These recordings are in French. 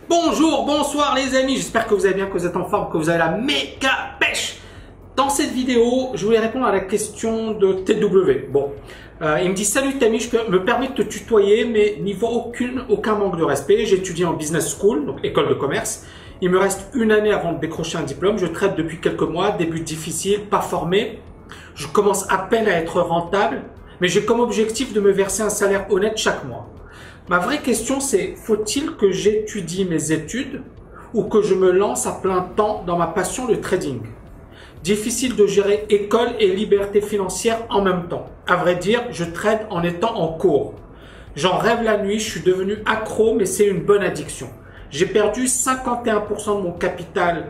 Bonjour, bonsoir les amis, j'espère que vous allez bien, que vous êtes en forme, que vous avez la méga pêche. Dans cette vidéo, je voulais répondre à la question de TW. Bon, il me dit « Salut Tammy, je me permets de te tutoyer, mais n'y vois aucun manque de respect. J'étudie en business school, donc école de commerce. Il me reste une année avant de décrocher un diplôme. Je traite depuis quelques mois, début difficile, pas formé. Je commence à peine à être rentable, mais j'ai comme objectif de me verser un salaire honnête chaque mois. Ma vraie question, c'est faut-il que j'étudie mes études ou que je me lance à plein temps dans ma passion, le trading? Difficile de gérer école et liberté financière en même temps. À vrai dire, je trade en étant en cours. J'en rêve la nuit, je suis devenu accro, mais c'est une bonne addiction. J'ai perdu 51% de mon capital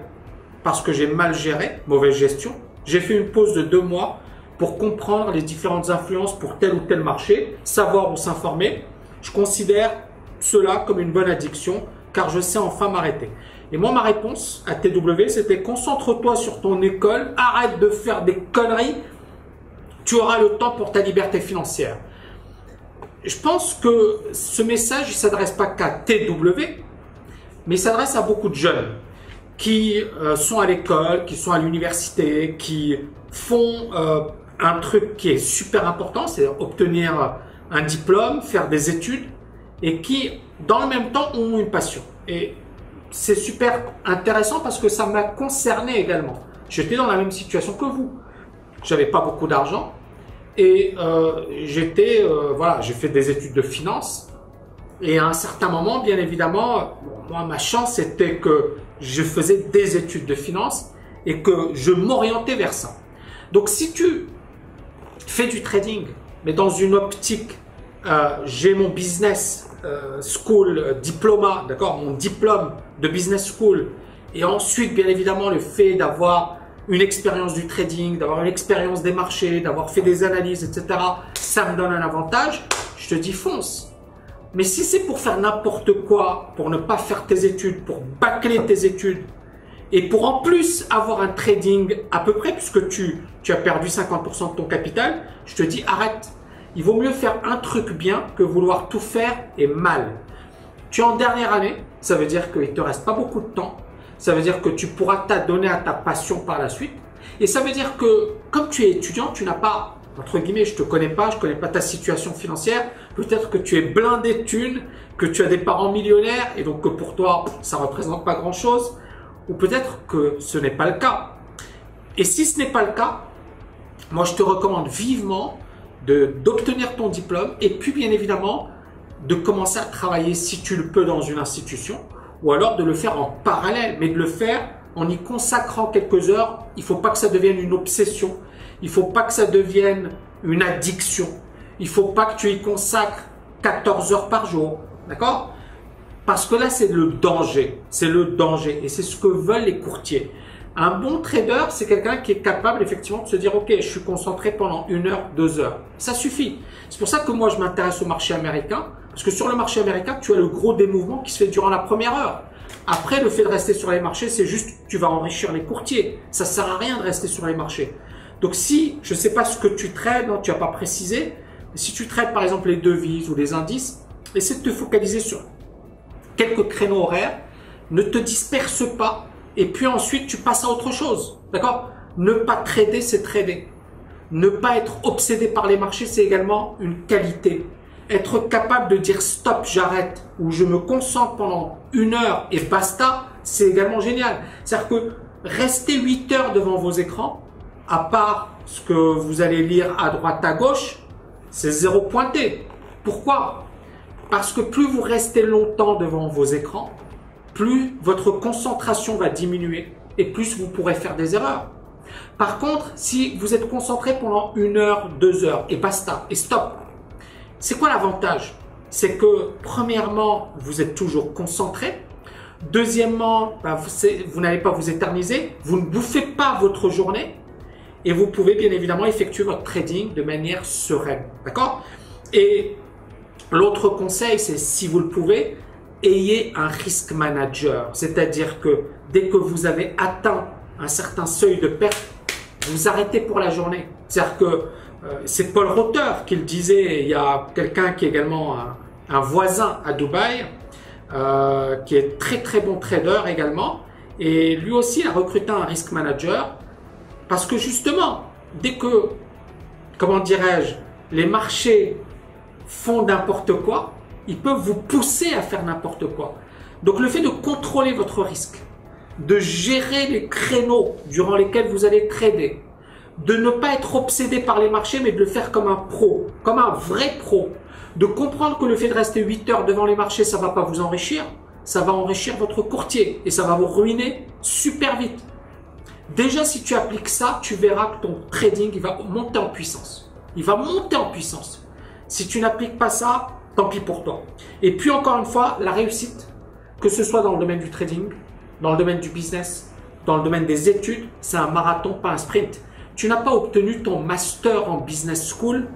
parce que j'ai mal géré, mauvaise gestion. J'ai fait une pause de 2 mois pour comprendre les différentes influences pour tel ou tel marché, savoir où s'informer. Je considère cela comme une bonne addiction car je sais enfin m'arrêter. Et moi, ma réponse à TW, c'était concentre-toi sur ton école, arrête de faire des conneries, tu auras le temps pour ta liberté financière. Je pense que ce message ne s'adresse pas qu'à TW, mais il s'adresse à beaucoup de jeunes qui sont à l'école, qui sont à l'université, qui font un truc qui est super important, c'est obtenir un diplôme, faire des études et qui, dans le même temps, ont une passion. Et c'est super intéressant parce que ça m'a concerné également. J'étais dans la même situation que vous. J'avais pas beaucoup d'argent et voilà, j'ai fait des études de finance. Et à un certain moment, bien évidemment, moi, ma chance c'était que je faisais des études de finance et que je m'orientais vers ça. Donc, si tu fais du trading, mais dans une optique, j'ai mon business school diplôme, d'accord, mon diplôme de business school, et ensuite, bien évidemment, le fait d'avoir une expérience du trading, d'avoir une expérience des marchés, d'avoir fait des analyses, etc., ça me donne un avantage, je te dis fonce. Mais si c'est pour faire n'importe quoi, pour ne pas faire tes études, pour bâcler tes études, et pour en plus avoir un trading à peu près, puisque tu as perdu 50% de ton capital, je te dis arrête. Il vaut mieux faire un truc bien que vouloir tout faire et mal. Tu es en dernière année, ça veut dire qu'il ne te reste pas beaucoup de temps. Ça veut dire que tu pourras t'adonner à ta passion par la suite. Et ça veut dire que comme tu es étudiant, tu n'as pas, entre guillemets, je ne te connais pas, je ne connais pas ta situation financière. Peut-être que tu es blindé de thunes, que tu as des parents millionnaires et donc que pour toi, ça ne représente pas grand-chose. Ou peut-être que ce n'est pas le cas. Et si ce n'est pas le cas, moi je te recommande vivement d'obtenir ton diplôme et puis bien évidemment de commencer à travailler si tu le peux dans une institution ou alors de le faire en parallèle, mais de le faire en y consacrant quelques heures. Il ne faut pas que ça devienne une obsession, il ne faut pas que ça devienne une addiction, il ne faut pas que tu y consacres 14 heures par jour, d'accord? Parce que là c'est le danger et c'est ce que veulent les courtiers. Un bon trader, c'est quelqu'un qui est capable effectivement de se dire « Ok, je suis concentré pendant 1 heure, 2 heures. » Ça suffit. C'est pour ça que moi, je m'intéresse au marché américain. Parce que sur le marché américain, tu as le gros des mouvements qui se fait durant la première heure. Après, le fait de rester sur les marchés, c'est juste tu vas enrichir les courtiers. Ça ne sert à rien de rester sur les marchés. Donc si, je ne sais pas ce que tu trades, tu n'as pas précisé, mais si tu trades par exemple les devises ou les indices, essaie de te focaliser sur quelques créneaux horaires. Ne te disperse pas. Et puis ensuite, tu passes à autre chose. D'accord? Ne pas trader, c'est trader. Ne pas être obsédé par les marchés, c'est également une qualité. Être capable de dire stop, j'arrête, ou je me concentre pendant 1 heure et basta, c'est également génial. C'est-à-dire que rester 8 heures devant vos écrans, à part ce que vous allez lire à droite, à gauche, c'est 0 pointé. Pourquoi? Parce que plus vous restez longtemps devant vos écrans, plus votre concentration va diminuer et plus vous pourrez faire des erreurs. Par contre, si vous êtes concentré pendant 1 heure, 2 heures et basta, et stop, c'est quoi l'avantage? C'est que premièrement, vous êtes toujours concentré. Deuxièmement, vous n'allez pas vous éterniser, vous ne bouffez pas votre journée et vous pouvez bien évidemment effectuer votre trading de manière sereine. D'accord? Et l'autre conseil, c'est si vous le pouvez, ayez un risk manager, c'est-à-dire que dès que vous avez atteint un certain seuil de perte, vous arrêtez pour la journée. C'est-à-dire que c'est Paul Rotter qui le disait, il y a quelqu'un qui est également un voisin à Dubaï, qui est très très bon trader également. Et lui aussi, il a recruté un risk manager parce que justement, dès que, comment dirais-je, les marchés font n'importe quoi, ils peuvent vous pousser à faire n'importe quoi. Donc le fait de contrôler votre risque, de gérer les créneaux durant lesquels vous allez trader, de ne pas être obsédé par les marchés, mais de le faire comme un pro, comme un vrai pro, de comprendre que le fait de rester 8 heures devant les marchés, ça ne va pas vous enrichir, ça va enrichir votre courtier et ça va vous ruiner super vite. Déjà, si tu appliques ça, tu verras que ton trading, il va monter en puissance. Il va monter en puissance. Si tu n'appliques pas ça, tant pis pour toi. Et puis encore une fois, la réussite, que ce soit dans le domaine du trading, dans le domaine du business, dans le domaine des études, c'est un marathon, pas un sprint. Tu n'as pas obtenu ton master en business school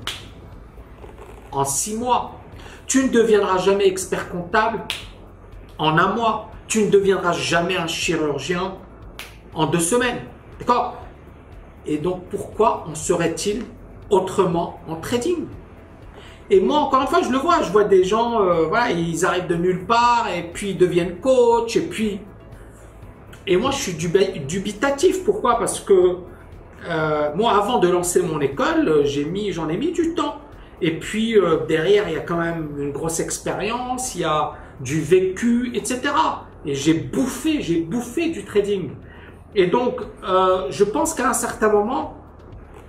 en 6 mois. Tu ne deviendras jamais expert comptable en 1 mois. Tu ne deviendras jamais un chirurgien en 2 semaines. D'accord? Et donc, pourquoi en serait-il autrement en trading? Et moi, encore une fois, je le vois. Je vois des gens, voilà, ils arrivent de nulle part et puis ils deviennent coach. Et moi, je suis dubitatif. Pourquoi? Parce que moi, avant de lancer mon école, j'en ai mis du temps. Et puis, derrière, il y a quand même une grosse expérience, il y a du vécu, etc. Et j'ai bouffé du trading. Et donc, je pense qu'à un certain moment,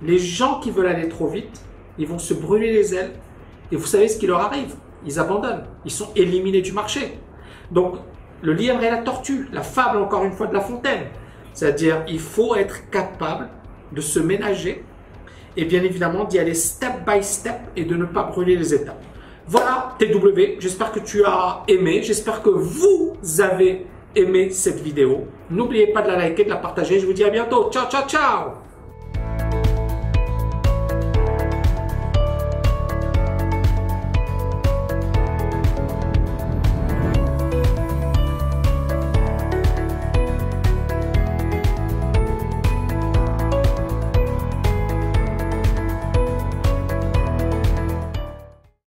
les gens qui veulent aller trop vite, ils vont se brûler les ailes. Et vous savez ce qui leur arrive? Ils abandonnent. Ils sont éliminés du marché. Donc, le lièvre et la tortue, la fable encore une fois de La Fontaine. C'est-à-dire, il faut être capable de se ménager et bien évidemment d'y aller step by step et de ne pas brûler les étapes. Voilà TW, j'espère que tu as aimé, j'espère que vous avez aimé cette vidéo. N'oubliez pas de la liker, de la partager. Je vous dis à bientôt. Ciao, ciao, ciao!